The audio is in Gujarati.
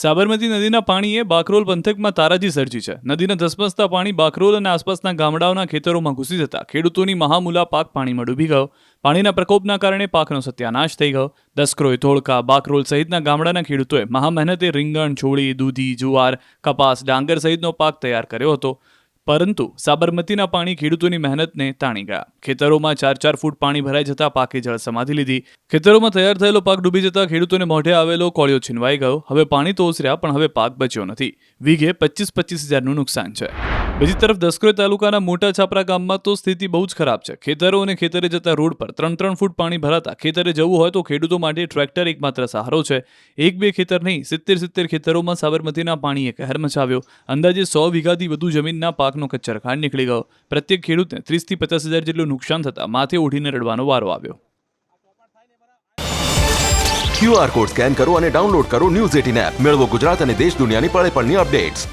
સાબરમતી નદીના પાણીએ બાકરોલ પંથકમાં તારાજી સર્જી છે. નદીના ધસમસતા પાણી બાકરોલ અને આસપાસના ગામડાઓના ખેતરોમાં ઘૂસી જતા ખેડૂતોની મહામુલા પાક પાણીમાં ડૂબી ગયો. પાણીના પ્રકોપના કારણે પાકનો સત્યાનાશ થઈ ગયો. દસક્રોય, ધોળકા, બાકરોલ સહિતના ગામડાના ખેડૂતોએ મહામહેનતે રીંગણ, ચોળી, દૂધી, જુવાર, કપાસ, ડાંગર સહિતનો પાક તૈયાર કર્યો હતો. પરંતુ સાબરમતીના પાણી ખેડૂતોની મહેનતને તાણી ગયા. ખેતરોમાં 4-4 ફૂટ પાણી ભરાઈ જતા પાકે જળ સમાધિ લીધી. ખેતરોમાં તૈયાર થયેલો પાક ડૂબી જતા ખેડૂતોને મોઢે આવેલો કોળિયો છીનવાઈ ગયો. હવે પાણી તો ઓસર્યા પણ હવે પાક બચ્યો નથી. વીઘે 25-25 હજારનું નુકસાન છે. બીજી તરફ દસક્રોય તાલુકાના મોટા છાપરા ગામમાં તો સ્થિતિ બહુ જ ખરાબ છે. ખેતરો અને ખેતરે જતા રોડ પર 3-3 ફૂટ પાણી ભરાતા ખેતરે જવું હોય તો ખેડૂતો માટે ટ્રેક્ટર એકમાત્ર સહારો છે. 1-2 ખેતર નહીં, 70-70 ખેતરોમાં સાબરમતીના પાણીએ કહેર મચાવ્યો. અંદાજે 100 વીઘાથી વધુ જમીનના પાકનો કચ્ચરખાંડ નીકળી ગયો. પ્રત્યેક ખેડૂતને 30 થી 50 હજાર જેટલું નુકસાન થતા માથે ઓઢીને રડવાનો વારો આવ્યો. QR કોડ સ્કેન કરો અને ડાઉનલોડ કરો ન્યૂઝ 18 એપ. મેળવો ગુજરાત અને દેશ દુનિયાની પળે પળની અપડેટ્સ.